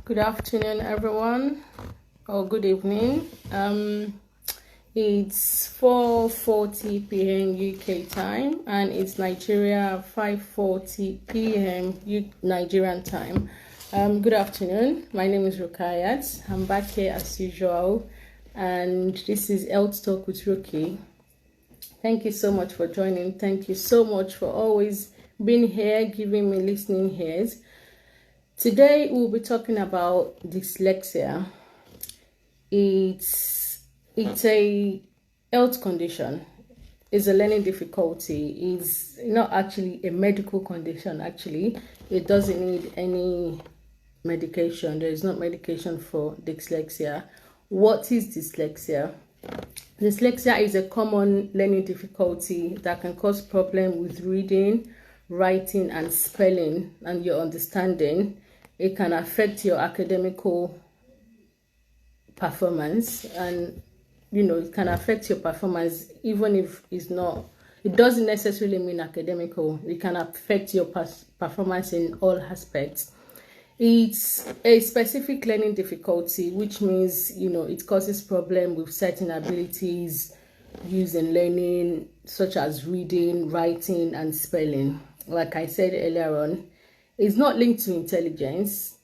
Good afternoon, everyone, or good evening. It's 4:40 p.m. UK time, and it's Nigeria 5:40 p.m. Nigerian time. Good afternoon. My name is Rukky. I'm back here as usual, and this is Health Talk with Rukky. Thank you so much for joining. Thank you so much for always being here, giving me listening ears. Today we'll be talking about dyslexia. It's a health condition. It's a learning difficulty. It's not actually a medical condition. Actually, it doesn't need any medication. There is not medication for dyslexia. What is dyslexia? Dyslexia is a common learning difficulty that can cause problems with reading, writing, and spelling, and your understanding. It can affect your academical performance, and it can affect your performance even if it doesn't necessarily mean academical. It can affect your performance in all aspects. It's a specific learning difficulty, which means it causes problem with certain abilities used in learning, such as reading, writing, and spelling. Like I said earlier on, it's not linked to intelligence,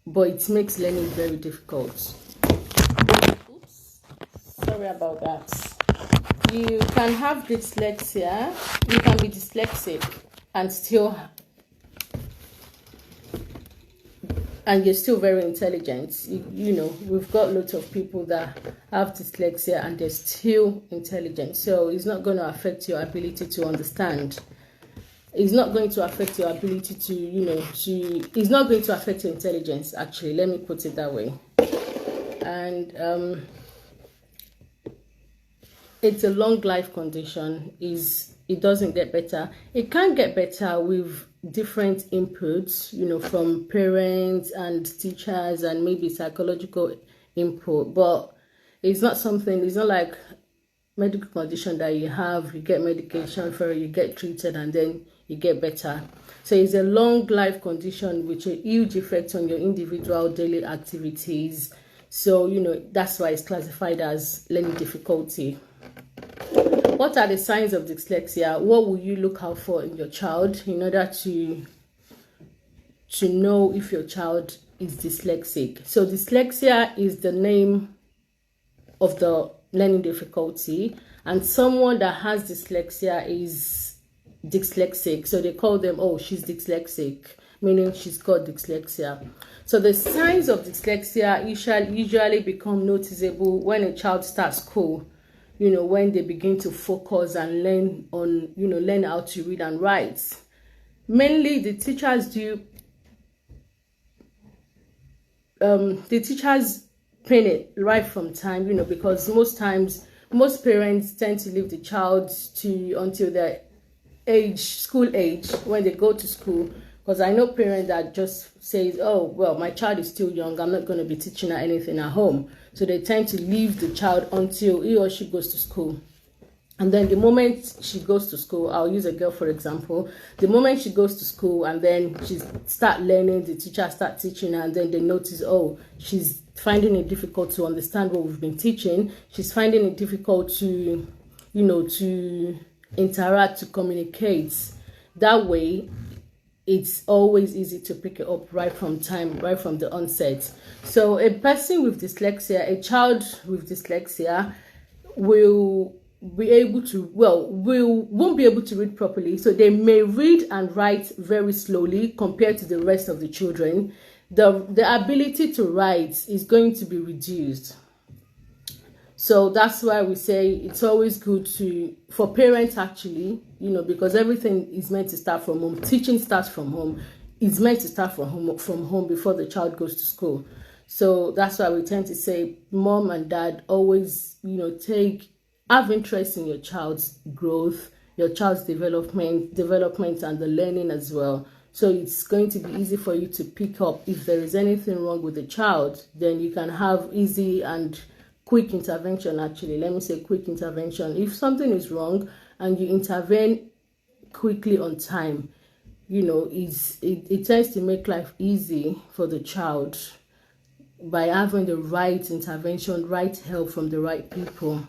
but it makes learning very difficult. Oops, sorry about that. You can have dyslexia, you can be dyslexic and you're still very intelligent. We've got lots of people that have dyslexia and they're still intelligent. So it's not going to affect your ability to understand. It's not going to affect your ability it's not going to affect your intelligence, actually. Let me put it that way. And it's a long life condition. It doesn't get better. It can get better with different inputs, from parents and teachers and maybe psychological input, but it's not like medical condition that you get medication for, you get treated, and then you get better. So it's a long life condition with a huge effect on your individual daily activities. So that's why it's classified as learning difficulty. What are the signs of dyslexia? What will you look out for in your child in order to know if your child is dyslexic? So dyslexia is the name of the learning difficulty, and someone that has dyslexia is dyslexic. So they call them, she's dyslexic, meaning she's got dyslexia. So the signs of dyslexia usually become noticeable when a child starts school. When they begin to focus and learn how to read and write. Mainly the teachers pin it right from time, because most parents tend to leave the child until their school age, when they go to school. Because I know parents that just say, my child is still young, I'm not going to be teaching her anything at home. So they tend to leave the child until he or she goes to school. And then the moment she goes to school, I'll use a girl for example, the moment she goes to school and then she start learning, the teacher start teaching her, and then they notice, she's finding it difficult to understand what we've been teaching. She's finding it difficult to interact, to communicate. That way, it's always easy to pick it up right from the onset. So a person with dyslexia, a child with dyslexia won't be able to read properly. So they may read and write very slowly compared to the rest of the children. The ability to write is going to be reduced. So that's why we say it's always good for parents, actually, because everything is meant to start from home. Teaching starts from home. It's meant to start from home before the child goes to school. So that's why we tend to say, mom and dad, always, have interest in your child's growth, your child's development and the learning as well. So it's going to be easy for you to pick up if there is anything wrong with the child. Then you can have easy and quick intervention. Actually, let me say quick intervention. If something is wrong and you intervene quickly on time, it tends to make life easy for the child. by having the right intervention, right help from the right people.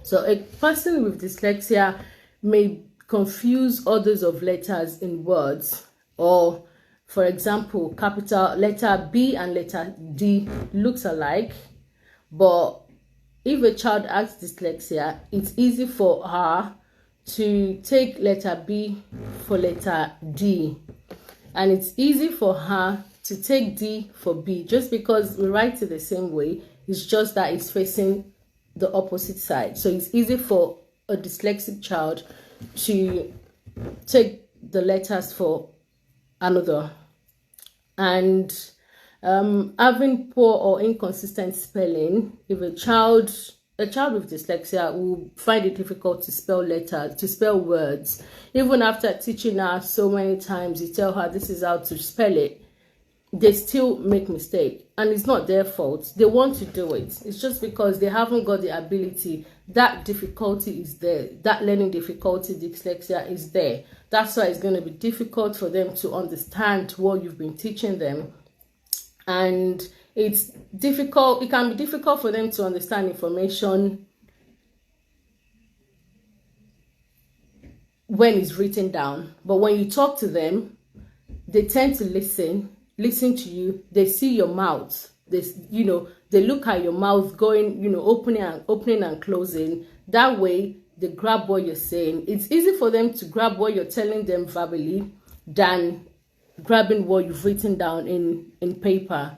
So a person with dyslexia may confuse orders of letters in words, or for example, capital letter B and letter D looks alike, but if a child has dyslexia, it's easy for her to take letter B for letter D, and it's easy for her to take D for B, just because we write it the same way. It's just that it's facing the opposite side. So it's easy for a dyslexic child to take the letters for another. And having poor or inconsistent spelling, if a child with dyslexia will find it difficult to spell letters, to spell words, even after teaching her so many times, you tell her this is how to spell it, they still make mistake, and it's not their fault. They want to do it. It's just because they haven't got the ability. That difficulty is there. That learning difficulty, dyslexia, is there. That's why it's going to be difficult for them to understand what you've been teaching them. And it's difficult. It can be difficult for them to understand information when it's written down. But when you talk to them, they tend to listen to you. They see your mouth. They look at your mouth going, opening and closing. That way, they grab what you're saying. It's easy for them to grab what you're telling them verbally than grabbing what you've written down in paper.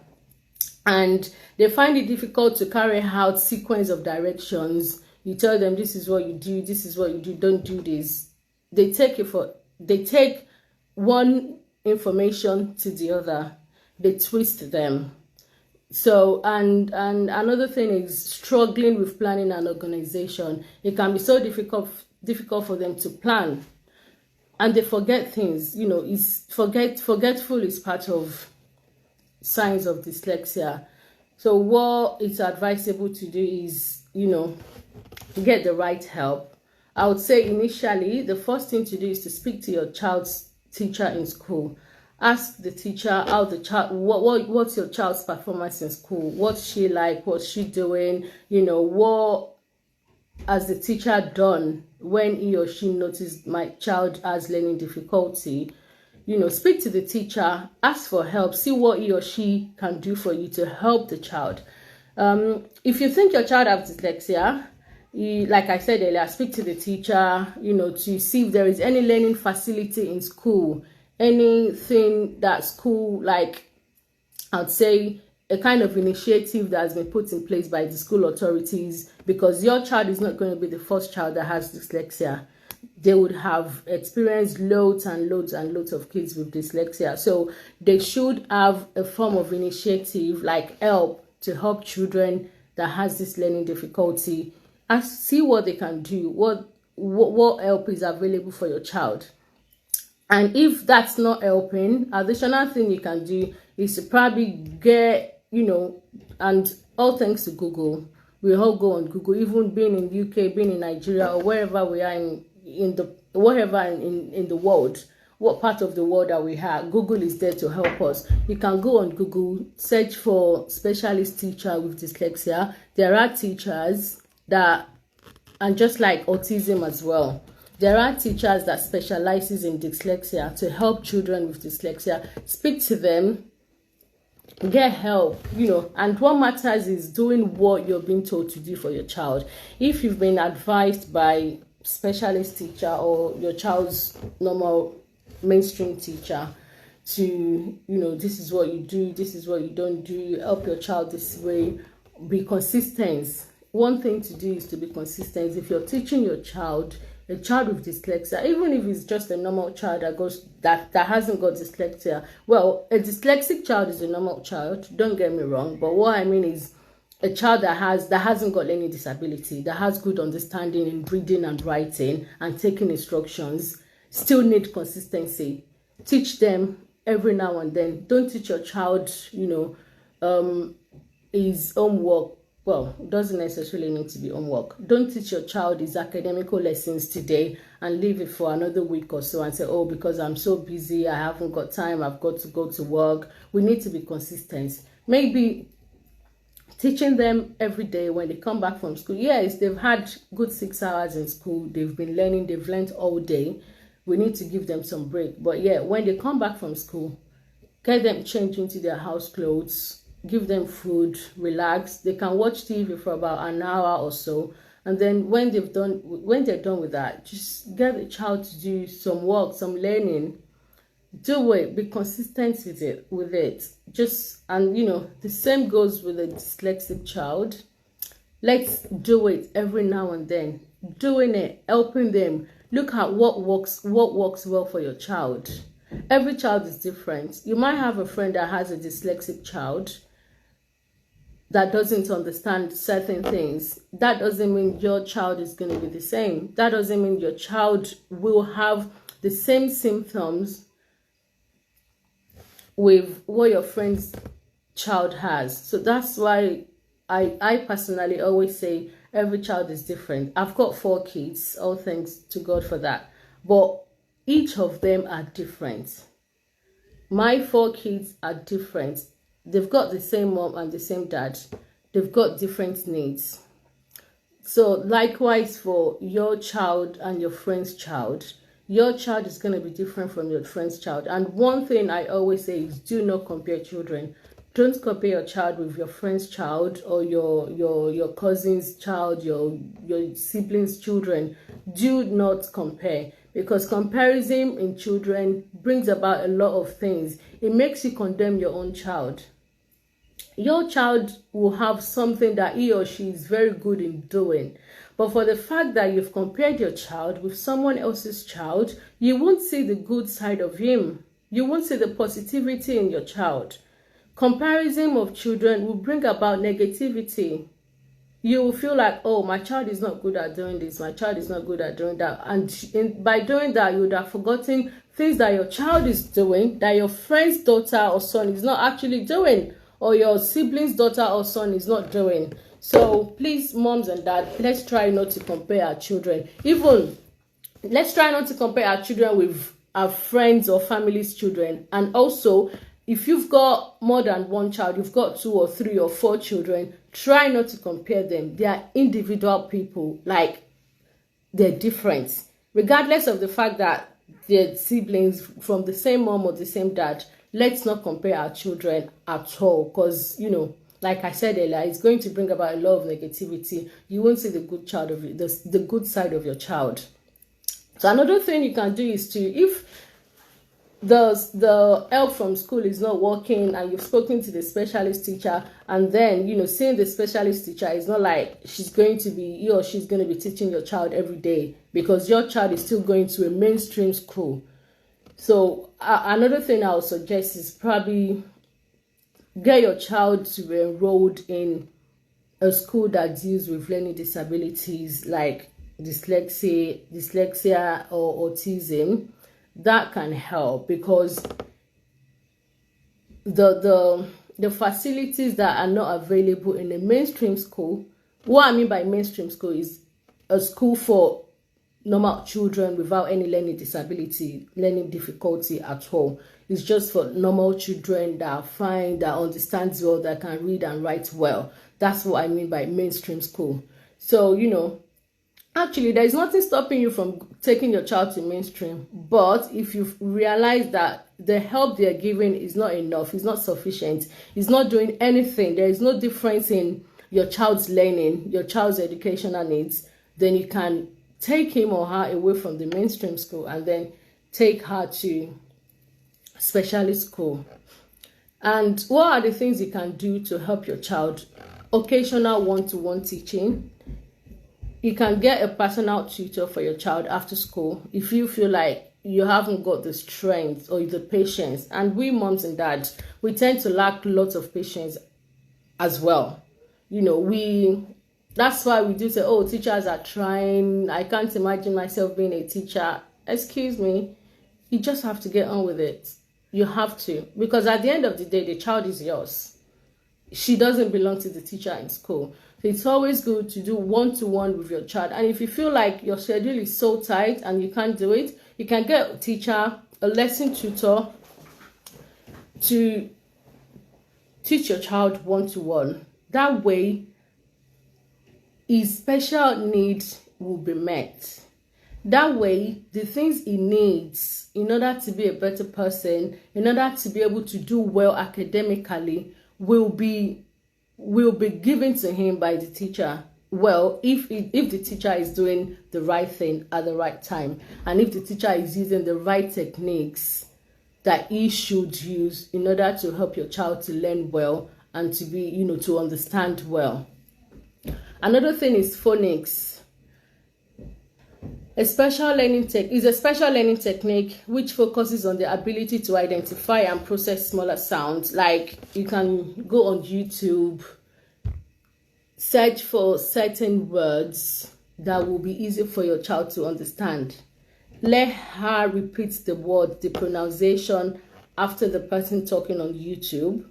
And they find it difficult to carry out sequence of directions. You tell them this is what you do, this is what you do, don't do this. They take one information to the other. They twist them. So and another thing is struggling with planning and organization. It can be so difficult for them to plan, and they forget things. Forgetful is part of signs of dyslexia. So what it's advisable to do is, get the right help. I would say initially, the first thing to do is to speak to your child's teacher in school. Ask the teacher how the child, what's your child's performance in school? What's she like? What's she doing? What has the teacher done when he or she noticed my child has learning difficulty? Speak to the teacher, ask for help, see what he or she can do for you to help the child. If you think your child has dyslexia, like I said earlier, speak to the teacher, to see if there is any learning facility in school, anything that school, like I'd say a kind of initiative that has been put in place by the school authorities, because your child is not going to be the first child that has dyslexia. They would have experienced loads and loads and loads of kids with dyslexia. So they should have a form of initiative like help to help children that has this learning difficulty. And see what they can do, what help is available for your child. And if that's not helping, additional thing you can do is to probably get, and all thanks to Google. We all go on Google, even being in UK, being in Nigeria, or wherever we are in the world, what part of the world that we have, Google is there to help us. You can go on Google, search for specialist teacher with dyslexia. There are teachers that, and just like autism as well, there are teachers that specializes in dyslexia to help children with dyslexia. Speak to them, get help, and what matters is doing what you're being told to do for your child. If you've been advised by specialist teacher or your child's normal mainstream teacher to, this is what you do, this is what you don't do, help your child this way, be consistent. One thing to do is to be consistent. If you're teaching your child, a child with dyslexia, even if it's just a normal child that hasn't got dyslexia, well, a dyslexic child is a normal child, don't get me wrong, but what I mean is a child that hasn't got any disability, that has good understanding in reading and writing and taking instructions, still need consistency. Teach them every now and then. Don't teach your child, his homework. Well, it doesn't necessarily need to be homework. Don't teach your child his academical lessons today and leave it for another week or so and say, oh, because I'm so busy, I haven't got time, I've got to go to work. We need to be consistent. Maybe teaching them every day when they come back from school. Yes, they've had good 6 hours in school, they've been learning, they've learned all day. We need to give them some break. But yeah, when they come back from school, get them changed into their house clothes, give them food, relax. They can watch TV for about an hour or so, and then when they're done with that, just get the child to do some work, some learning. Do it, be consistent with it. And the same goes with a dyslexic child. Let's do it every now and then. Doing it, helping them. Look at what works well for your child. Every child is different. You might have a friend that has a dyslexic child that doesn't understand certain things. That doesn't mean your child is going to be the same. That doesn't mean your child will have the same symptoms with what your friend's child has. So that's why I personally always say every child is different. I've got 4 kids, all thanks to God for that. But each of them are different. My 4 kids are different. They've got the same mom and the same dad. They've got different needs. So likewise for your child and your friend's child, your child is going to be different from your friend's child. And one thing I always say is do not compare children. Don't compare your child with your friend's child or your cousin's child, your siblings' children. Do not compare, because comparison in children brings about a lot of things. It makes you condemn your own child. Your child will have something that he or she is very good in doing. But for the fact that you've compared your child with someone else's child, you won't see the good side of him. You won't see the positivity in your child. Comparison of children will bring about negativity. You will feel like, oh, my child is not good at doing this, my child is not good at doing that. And by doing that, you would have forgotten things that your child is doing, that your friend's daughter or son is not actually doing, or your sibling's daughter or son is not doing. So please, moms and dads, let's try not to compare our children. Even let's try not to compare our children with our friends or family's children. And also, if you've got more than one child, you've got 2 or 3 or 4 children, try not to compare them. They are individual people, like they're different. Regardless of the fact that they're siblings from the same mom or the same dad, let's not compare our children at all, because, like I said earlier, it's going to bring about a lot of negativity. You won't see the good the good side of your child. So another thing you can do is to, if the help from school is not working and you've spoken to the specialist teacher, and then seeing the specialist teacher is not like he or she's going to be teaching your child every day, because your child is still going to a mainstream school. So another thing I would suggest is probably get your child to be enrolled in a school that deals with learning disabilities like dyslexia or autism. That can help, because the facilities that are not available in a mainstream school, what I mean by mainstream school is a school for normal children without any learning disability, learning difficulty at all. It's just for normal children that are fine, that understands well, that can read and write well. That's what I mean by mainstream school. So, actually, there is nothing stopping you from taking your child to mainstream. But if you realize that the help they are giving is not enough, is not sufficient, is not doing anything, there is no difference in your child's learning, your child's educational needs, then you can take him or her away from the mainstream school and then take her to specialist school. And what are the things you can do to help your child? Occasional one-to-one teaching. You can get a personal tutor for your child after school if you feel like you haven't got the strength or the patience. And we moms and dads, we tend to lack lots of patience as well. That's why we do say, oh, teachers are trying. I can't imagine myself being a teacher. Excuse me. You just have to get on with it. You have to. Because at the end of the day, the child is yours. She doesn't belong to the teacher in school. So it's always good to do one-to-one with your child. And if you feel like your schedule is so tight and you can't do it, you can get a teacher, a lesson tutor to teach your child one-to-one. That way, his special needs will be met. That way, the things he needs in order to be a better person, in order to be able to do well academically, will be given to him by the teacher. Well, if the teacher is doing the right thing at the right time, and if the teacher is using the right techniques that he should use in order to help your child to learn well and to be, to understand well. Another thing is phonics. A special learning technique which focuses on the ability to identify and process smaller sounds. Like, you can go on YouTube, search for certain words that will be easy for your child to understand. Let her repeat the word, the pronunciation after the person talking on YouTube.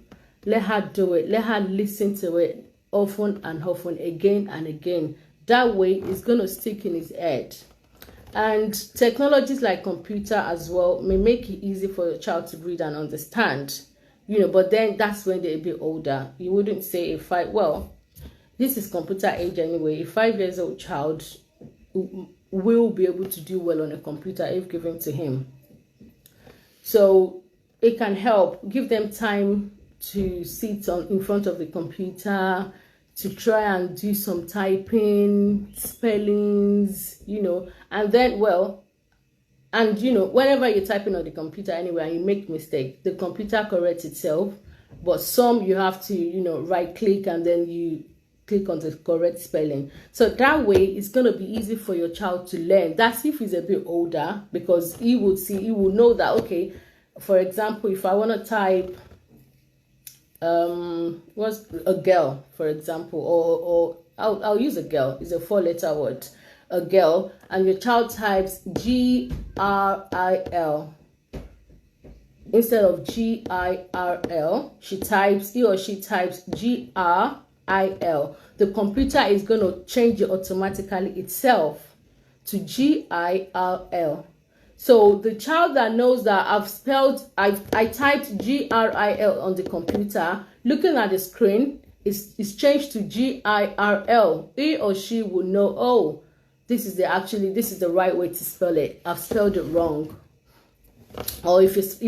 Let her do it. Let her listen to it often and often, again and again. That way, it's going to stick in his head. And technologies like computer as well may make it easy for your child to read and understand. But then that's when they're a bit older. You wouldn't say this is computer age anyway. A 5-year-old child will be able to do well on a computer if given to him. So it can help. Give them time to sit in front of the computer, to try and do some typing, spellings, and then, whenever you're typing on the computer anyway and you make mistake, the computer corrects itself. But some you have to, right click and then you click on the correct spelling. So that way it's going to be easy for your child to learn. That's if he's a bit older, because he will know that, okay, for example, if I want to type what's a girl, for example, or I'll use a girl. It's a 4-letter word, a girl, and your child types GRIL instead of GIRL. He or she types GRIL. The computer is going to change it automatically itself to GIRL. So the child that knows that I typed GRIL on the computer, looking at the screen, is changed to GIRL. He or she will know, oh, this is the right way to spell it. I've spelled it wrong. Or if he's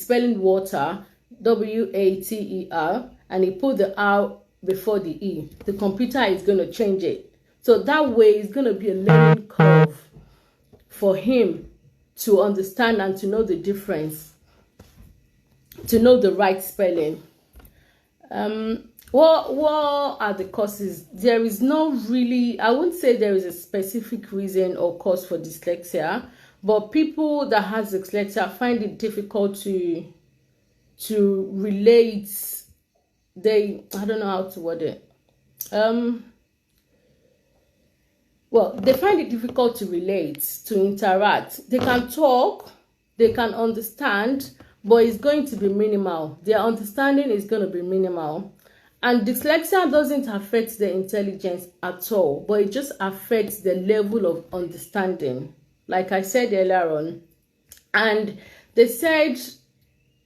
spelling water, WATER, and he put the R before the E, the computer is going to change it. So that way it's going to be a learning curve for him to understand and to know the difference, to know the right spelling. What are the causes? There is no really, I wouldn't say there is a specific reason or cause for dyslexia, but people that have dyslexia find it difficult to relate. I don't know how to word it. They find it difficult to relate, to interact. They can talk, they can understand, but it's going to be minimal. Their understanding is going to be minimal. And dyslexia doesn't affect the intelligence at all, but it just affects the level of understanding, like I said earlier on. And they said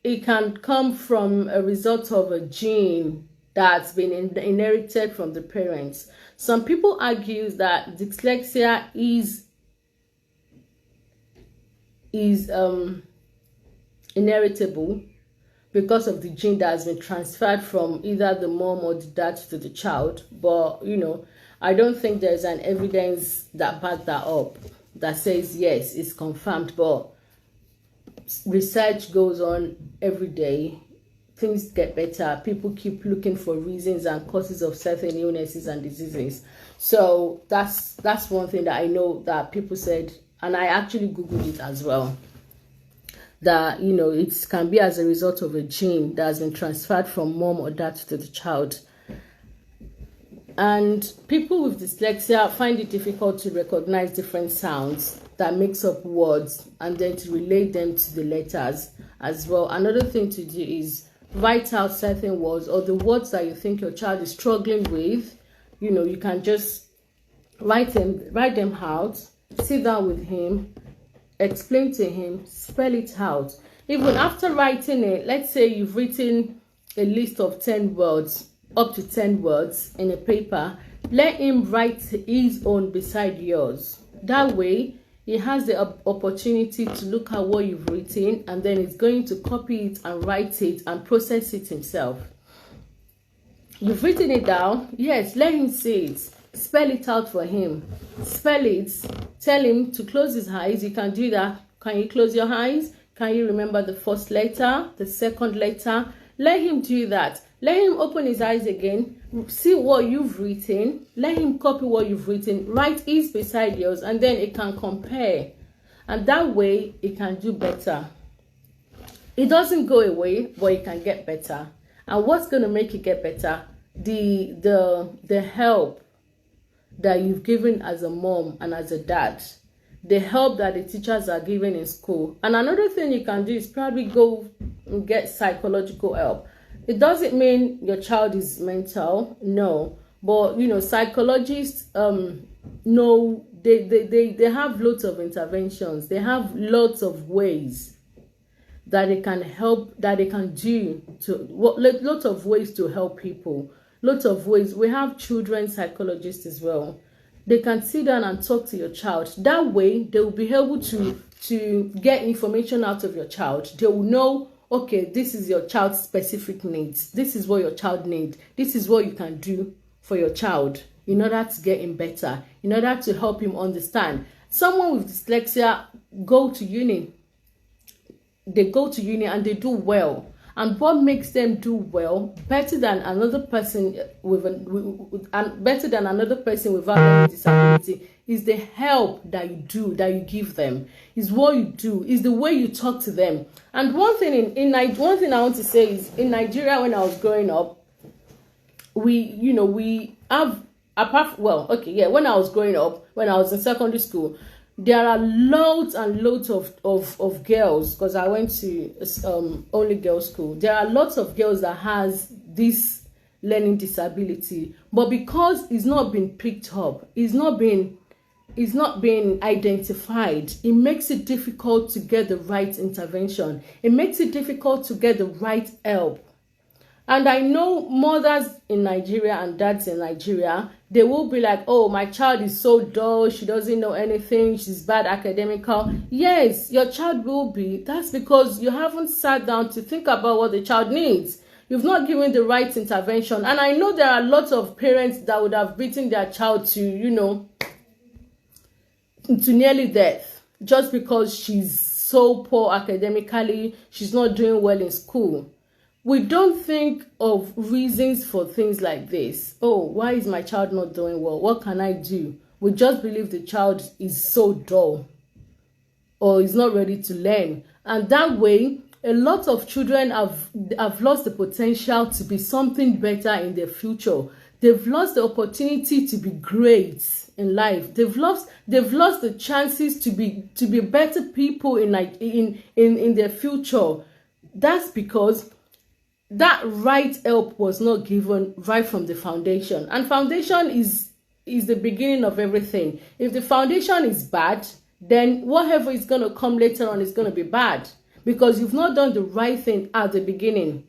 it can come from a result of a gene that's been inherited from the parents. Some people argue that dyslexia is inheritable because of the gene that has been transferred from either the mom or the dad to the child. But, I don't think there's an evidence that backs that up, that says, yes, it's confirmed. But research goes on every day. Things get better. People keep looking for reasons and causes of certain illnesses and diseases. So that's one thing that I know that people said, and I actually Googled it as well, that, it can be as a result of a gene that has been transferred from mom or dad to the child. And people with dyslexia find it difficult to recognize different sounds that makes up words and then to relate them to the letters as well. Another thing to do is write out certain words, or the words that you think your child is struggling with. You can just write them out, sit down with him, explain to him, spell it out. Even after writing it, let's say you've written a list of 10 words up to 10 words in a paper, let him write his own beside yours. That way, he has the opportunity to look at what you've written, and then he's going to copy it and write it and process it himself. You've written it down. Yes, let him see it. Spell it out for him. Spell it. Tell him to close his eyes. You can do that. Can you close your eyes? Can you remember the first letter, the second letter? Let him do that. Let him open his eyes again. See what you've written. Let him copy what you've written. Write his beside yours, and then it can compare. And that way, it can do better. It doesn't go away, but it can get better. And what's going to make it get better? The help that you've given as a mom and as a dad. The help that the teachers are giving in school. And another thing you can do is probably go and get psychological help. It doesn't mean your child is mental, no. But, you know, psychologists know they have lots of interventions. They have lots of ways that they can help, that they can do to, lots of ways to help people. Lots of ways. We have children psychologists as well. They can sit down and talk to your child. That way, they will be able to get information out of your child. They will know, okay, this is your child's specific needs. This is what your child needs. This is what you can do for your child in order to get him better, in order to help him understand. Someone with dyslexia go to uni. They go to uni and they do well. And what makes them do well better than another person better than another person without any disability is the help that you give them. Is what you do, is the way you talk to them. And one thing one thing I want to say is, in Nigeria, when I was growing up, we have, when I was growing up, when I was in secondary school, there are loads and loads of girls, because I went to only girls school. There are lots of girls that has this learning disability, but because it's not been picked up, it's not been identified, it makes it difficult to get the right intervention. It makes it difficult to get the right help. And I know mothers in Nigeria and dads in Nigeria, they will be like, oh, my child is so dull, she doesn't know anything, she's bad academical. Yes, your child will be. That's because you haven't sat down to think about what the child needs. You've not given the right intervention. And I know there are lots of parents that would have beaten their child to nearly death just because she's so poor academically, she's not doing well in school. We don't think of reasons for things like this. Oh, why is my child not doing well? What can I do? We just believe the child is so dull or is not ready to learn. And that way, a lot of children have lost the potential to be something better in their future. They've lost the opportunity to be great in life. They've lost the chances to be better people in their future. That's because that right help was not given right from the foundation. And foundation is the beginning of everything. If the foundation is bad, then whatever is going to come later on is going to be bad, because you've not done the right thing at the beginning.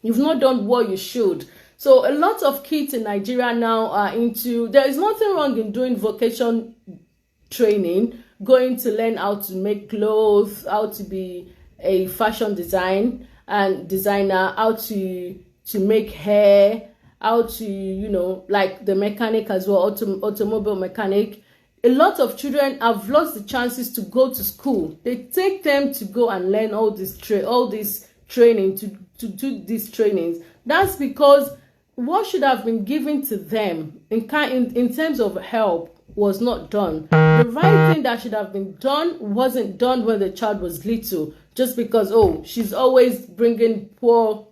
You've not done what you should. So a lot of kids in Nigeria now are into, there is nothing wrong in doing vocation training, going to learn how to make clothes, how to be a fashion designer, how to make hair, how to, like the mechanic as well, automobile mechanic. A lot of children have lost the chances to go to school. They take them to go and learn all this training, to do these trainings. That's because what should have been given to them in terms of help was not done. The right thing that should have been done wasn't done when the child was little, just because, oh, she's always bringing poor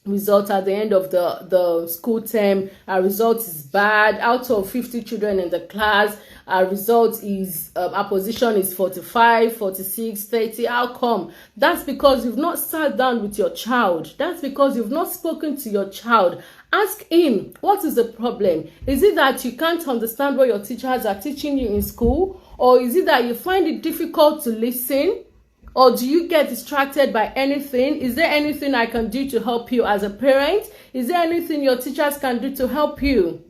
results at the end of the school term. Our result is bad. Out of 50 children in the class, our result is, our position is 45, 46, 30. How come? That's because you've not sat down with your child. That's because you've not spoken to your child. Ask him, what is the problem? Is it that you can't understand what your teachers are teaching you in school? Or is it that you find it difficult to listen? Or do you get distracted by anything? Is there anything I can do to help you as a parent? Is there anything your teachers can do to help you?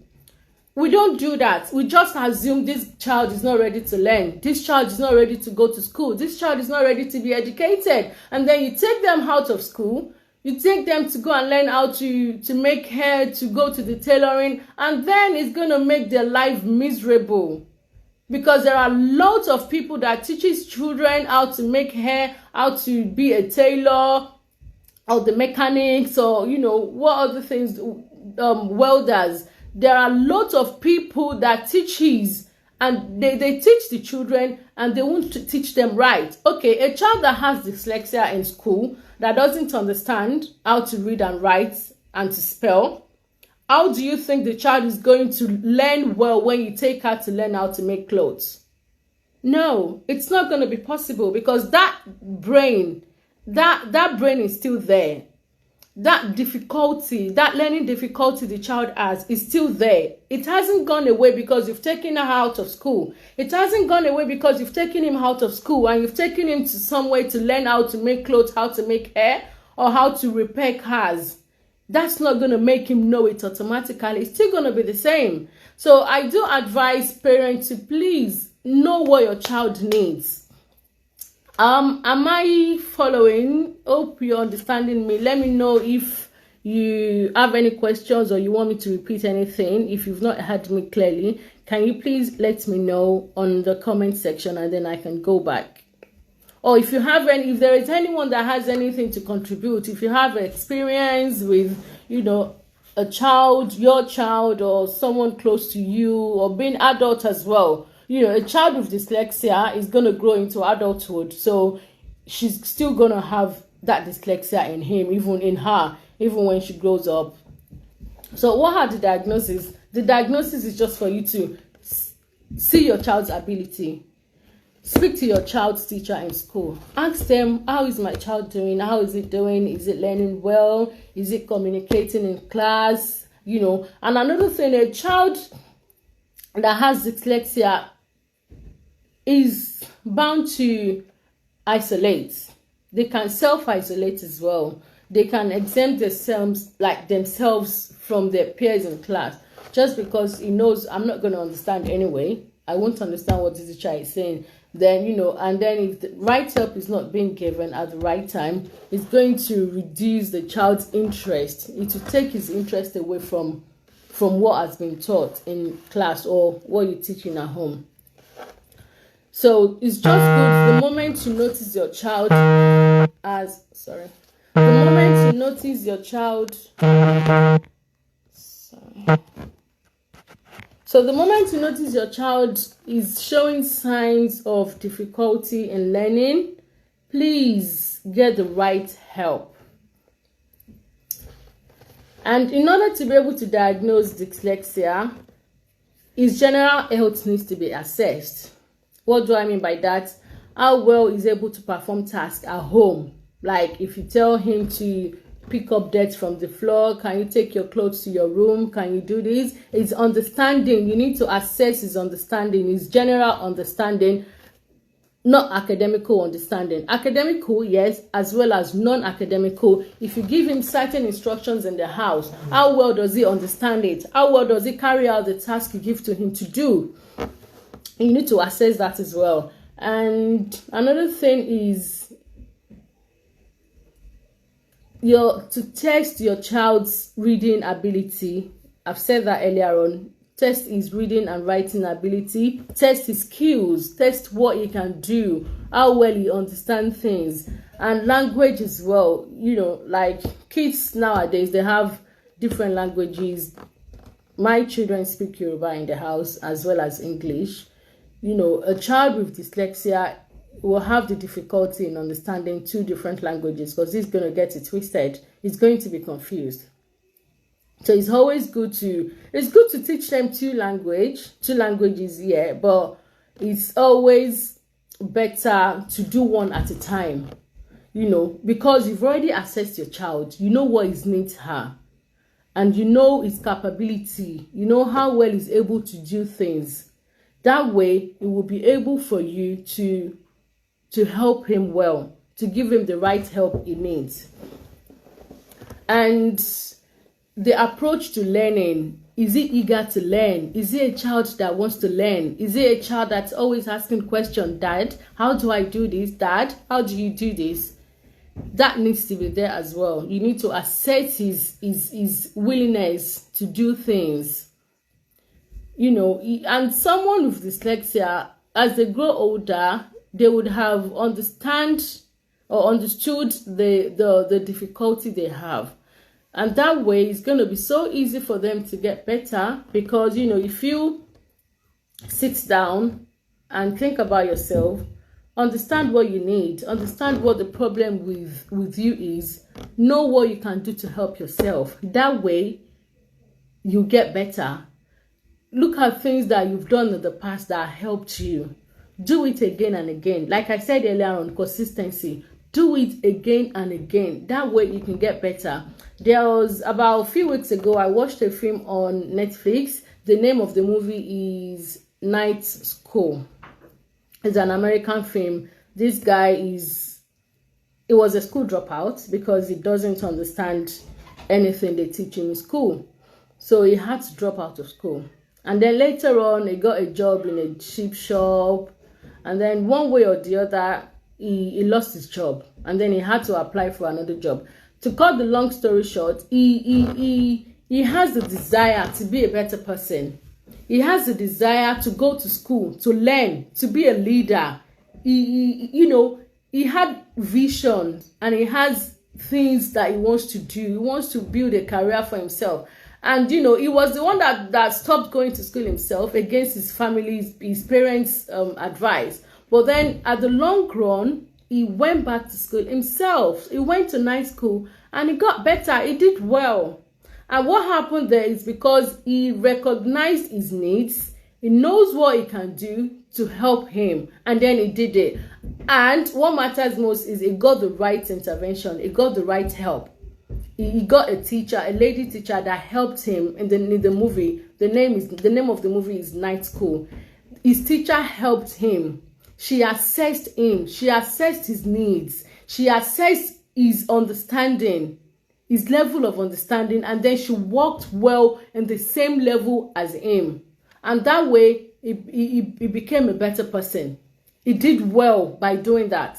We don't do that. We just assume this child is not ready to learn. This child is not ready to go to school. This child is not ready to be educated. And then you take them out of school. You take them to go and learn how to make hair, to go to the tailoring. And then it's going to make their life miserable. Because there are lots of people that teaches children how to make hair, how to be a tailor, or the mechanics, or, you know, what other things, welders. There are lots of people that teaches, and they teach the children and they won't teach them right. Okay, a child that has dyslexia in school, that doesn't understand how to read and write and to spell, how do you think the child is going to learn well when you take her to learn how to make clothes? No, it's not going to be possible, because that brain is still there. That difficulty, that learning difficulty the child has is still there. It hasn't gone away because you've taken her out of school. It hasn't gone away because you've taken him out of school and you've taken him to somewhere to learn how to make clothes, how to make hair, or how to repair cars. That's not going to make him know it automatically. It's still going to be the same. So I do advise parents to please know what your child needs. Am I following? Hope you're understanding me. Let me know if you have any questions or you want me to repeat anything. If you've not heard me clearly, can you please let me know on the comment section, and then I can go back. Or if you have any, if there is anyone that has anything to contribute, if you have experience with, you know, a child, your child, or someone close to you, or being adult as well. You know, a child with dyslexia is going to grow into adulthood. So she's still going to have that dyslexia in him, even in her, even when she grows up. So what are the diagnosis? The diagnosis is just for you to see your child's ability. Speak to your child's teacher in school. Ask them, how is my child doing? How is it doing? Is it learning well? Is it communicating in class? You know, and another thing, a child that has dyslexia is bound to isolate. They can self-isolate as well. They can exempt themselves from their peers in class, just because he knows I'm not going to understand anyway. I won't understand what the teacher is saying. Then, you know, and then if the right help is not being given at the right time, it's going to reduce the child's interest. It will take his interest away from what has been taught in class or what you're teaching at home. So it's just good the moment you notice your child So the moment you notice your child is showing signs of difficulty in learning, please get the right help. And in order to be able to diagnose dyslexia, his general health needs to be assessed. What do I mean by that? How well is able to perform tasks at home? Like if you tell him to pick up dirt from the floor, can you take your clothes to your room? Can you do this? His understanding, you need to assess his understanding, his general understanding, not academical understanding. Academical, yes, as well as non-academical. If you give him certain instructions in the house, how well does he understand it? How well does he carry out the task you give to him to do? You need to assess that as well. And another thing is to test your child's reading ability. I've said that earlier on. Test his reading and writing ability. Test his skills. Test what he can do. How well he understands things. And language as well. You know, like kids nowadays, they have different languages. My children speak Yoruba in the house as well as English. You know, a child with dyslexia will have the difficulty in understanding two different languages because he's going to get it twisted. He's going to be confused. So it's always good to teach them two languages, yeah, but it's always better to do one at a time, you know, because you've already assessed your child. You know what his needs are, and you know his capability. You know how well he's able to do things. That way, it will be able for you to to help him well, to give him the right help he needs. And the approach to learning, is he eager to learn? Is he a child that wants to learn? Is he a child that's always asking questions? Dad, how do I do this? Dad, how do you do this? That needs to be there as well. You need to assess his willingness to do things. You know, and someone with dyslexia, as they grow older, they would have understood the difficulty they have. And that way, it's going to be so easy for them to get better, because, you know, if you sit down and think about yourself, understand what you need, understand what the problem with you is, know what you can do to help yourself. That way, you get better. Look at things that you've done in the past that helped you. Do it again and again. Like I said earlier on, consistency. Do it again and again. That way you can get better. There was, about a few weeks ago, I watched a film on Netflix. The name of the movie is Night School. It's an American film. This guy he was a school dropout because he doesn't understand anything they teach him in school. So he had to drop out of school. And then later on, he got a job in a chip shop. And then one way or the other, he lost his job. And then he had to apply for another job. To cut the long story short, he has the desire to be a better person. He has the desire to go to school, to learn, to be a leader. He had vision, and he has things that he wants to do. He wants to build a career for himself. And, you know, he was the one that stopped going to school himself against his family's, his parents' advice. But then at the long run, he went back to school himself. He went to night school and he got better. He did well. And what happened there is because he recognized his needs. He knows what he can do to help him. And then he did it. And what matters most is he got the right intervention. He got the right help. He got a teacher, a lady teacher that helped him in the movie. The name of the movie is Night School. His teacher helped him. She assessed him. She assessed his needs. She assessed his understanding, his level of understanding, and then she worked well in the same level as him. And that way, he became a better person. He did well by doing that.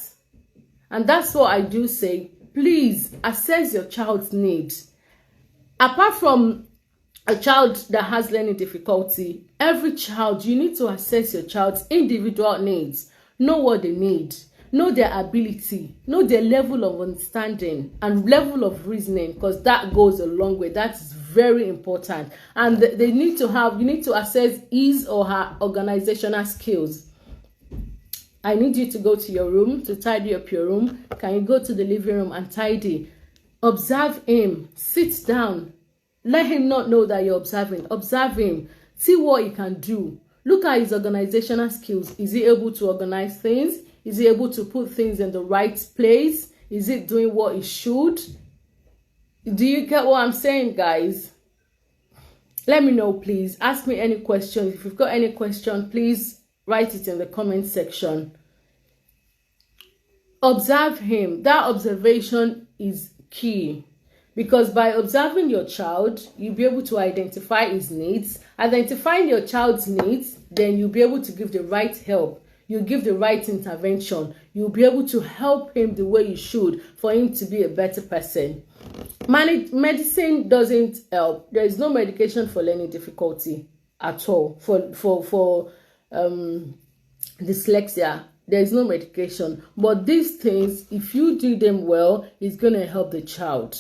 And that's what I do say. Please assess your child's needs. Apart from a child that has learning difficulty, every child, you need to assess your child's individual needs. Know what they need. Know their ability. Know their level of understanding and level of reasoning, because that goes a long way. That is very important. And you need to assess his or her organizational skills. I need you to go to your room to tidy up your room. Can you go to the living room and tidy? Observe him. Sit down. Let him not know that you're observing. Observe him. See what he can do. Look at his organizational skills. Is he able to organize things? Is he able to put things in the right place? Is he doing what he should? Do you get what I'm saying, guys? Let me know, please. Ask me any questions. If you've got any question, please write it in the comment section. Observe him. That observation is key, because by observing your child, you'll be able to identify his needs. Identifying your child's needs, then you'll be able to give the right help. You'll give the right intervention. You'll be able to help him the way you should for him to be a better person. Medicine doesn't help. There is no medication for learning difficulty at all. For dyslexia, there is no medication. But these things, if you do them well, it's going to help the child.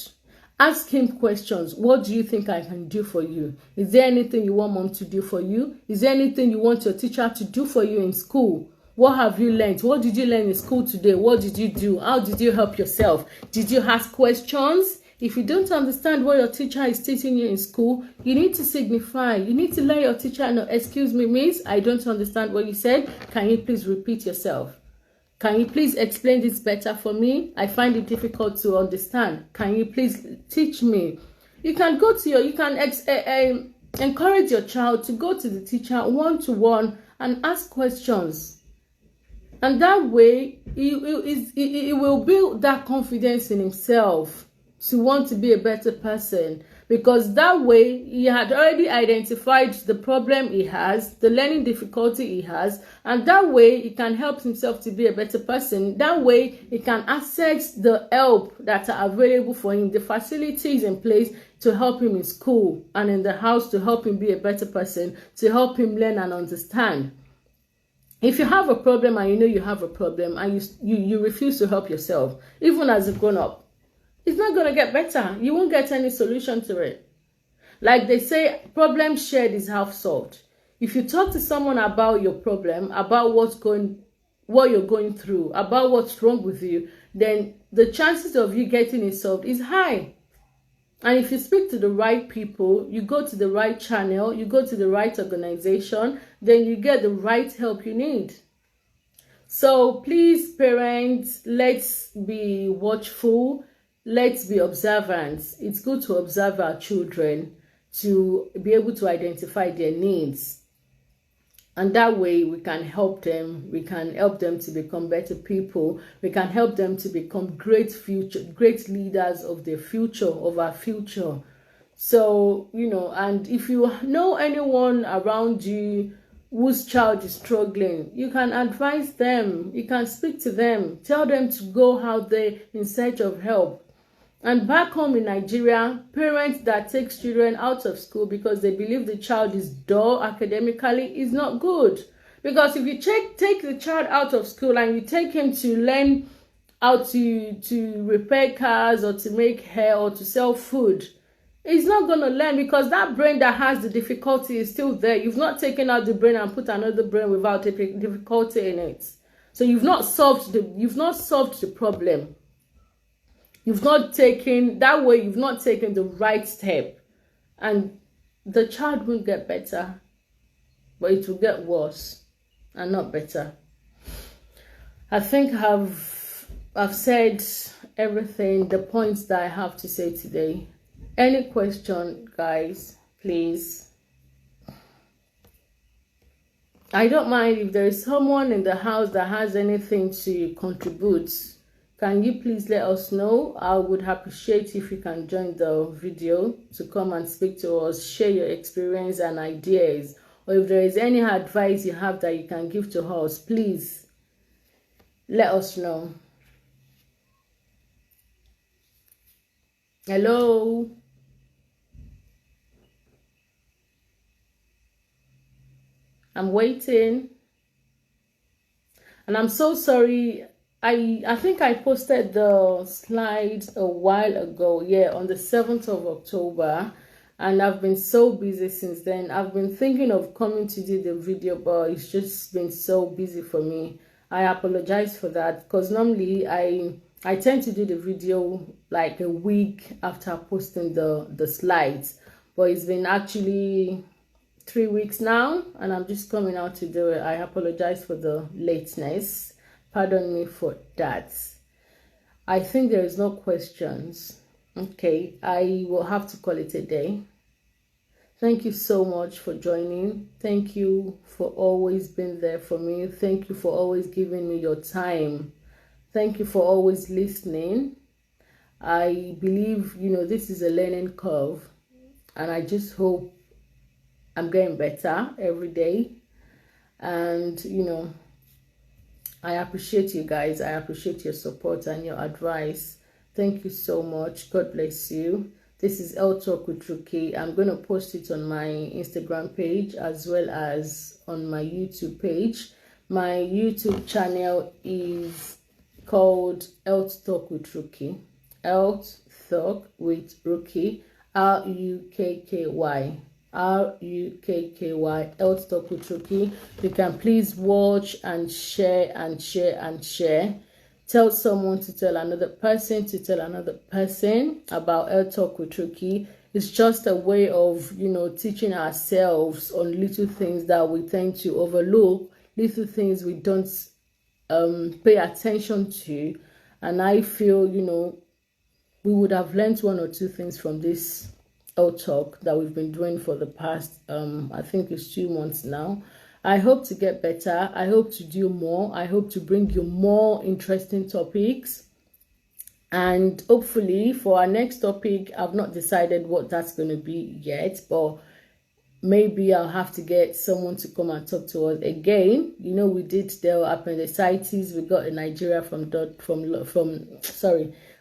Ask him questions. What do you think I can do for you? Is there anything you want mom to do for you? Is there anything you want your teacher to do for you in school? What have you learned? What did you learn in school today? What did you do? How did you help yourself? Did you ask questions? If you don't understand what your teacher is teaching you in school, you need to signify. You need to let your teacher know, excuse me, miss, I don't understand what you said. Can you please repeat yourself? Can you please explain this better for me? I find it difficult to understand. Can you please teach me? You can go to encourage your child to go to the teacher one-to-one and ask questions. And that way, he will build that confidence in himself to want to be a better person, because that way he had already identified the problem he has, the learning difficulty he has, and that way he can help himself to be a better person. That way he can access the help that are available for him, the facilities in place to help him in school and in the house, to help him be a better person, to help him learn and understand. If you have a problem and you know you have a problem and you refuse to help yourself, even as a grown-up, it's not going to get better. You won't get any solution to it. Like they say, problem shared is half solved. If you talk to someone about your problem, about what you're going through, about what's wrong with you, then the chances of you getting it solved is high. And if you speak to the right people, you go to the right channel, you go to the right organization, then you get the right help you need. So please, parents, let's be watchful. Let's be observant. It's good to observe our children to be able to identify their needs. And that way we can help them. We can help them to become better people. We can help them to become great leaders of their future, of our future. So, and if you know anyone around you whose child is struggling, you can advise them. You can speak to them. Tell them to go out there in search of help. And back home in Nigeria, parents that take children out of school because they believe the child is dull academically is not good. Because if you take the child out of school and you take him to learn how to repair cars or to make hair or to sell food, he's not going to learn, because that brain that has the difficulty is still there. You've not taken out the brain and put another brain without a difficulty in it. So you've not solved the problem. You've not taken the right step, and the child won't get better, but it will get worse and not better. I think I've said everything, the points that I have to say today. Any question, guys, please? I don't mind if there is someone in the house that has anything to contribute. Can you please let us know? I would appreciate if you can join the video to come and speak to us, share your experience and ideas. Or if there is any advice you have that you can give to us, please let us know. Hello? I'm waiting. And I'm so sorry. I think I posted the slides a while ago, on the 7th of October, and I've been so busy since then. I've been thinking of coming to do the video, but it's just been so busy for me. I apologize for that, because normally I tend to do the video like a week after posting the slides, but it's been actually 3 weeks now, and I'm just coming out to do it. I apologize for the lateness. Pardon me for that. I think there is no questions. Okay, I will have to call it a day. Thank you so much for joining. Thank you for always being there for me. Thank you for always giving me your time. Thank you for always listening. I believe, this is a learning curve, and I just hope I'm getting better every day. And, I appreciate you guys. I appreciate your support and your advice. Thank you so much. God bless you. This is Health Talk with Rukky. I'm going to post it on my Instagram page as well as on my YouTube page. My YouTube channel is called Health Talk with Rukky. Health Talk with Rukky. Rukky. Rukky, Health Talk with Rukky. You can please watch and share and share and share. Tell someone to tell another person to tell another person about Health Talk with Rukky. It's just a way of, teaching ourselves on little things that we tend to overlook, little things we don't pay attention to. And I feel, we would have learned one or two things from this Health Talk that we've been doing for the past, I think it's 2 months now. I hope to get better. I hope to do more. I hope to bring you more interesting topics. And hopefully for our next topic, I've not decided what that's going to be yet, but maybe I'll have to get someone to come and talk to us again. You know, we did the appendicitis. We got in Nigeria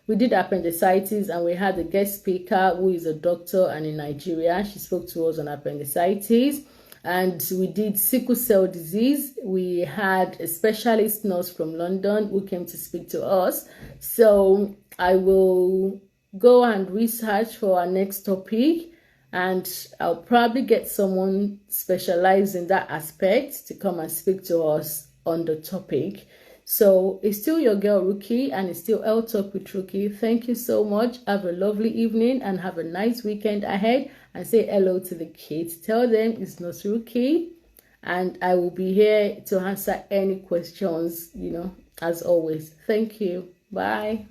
we did appendicitis, and we had a guest speaker who is a doctor and in Nigeria. She spoke to us on appendicitis. And we did sickle cell disease. We had a specialist nurse from London who came to speak to us. So I will go and research for our next topic, and I'll probably get someone specialized in that aspect to come and speak to us on the topic. So it's still your girl Rukky, and it's still L Talk with Rukky. Thank you so much. Have a lovely evening and have a nice weekend ahead. And say hello to the kids. Tell them it's not Rukky, and I will be here to answer any questions, as always. Thank you. Bye.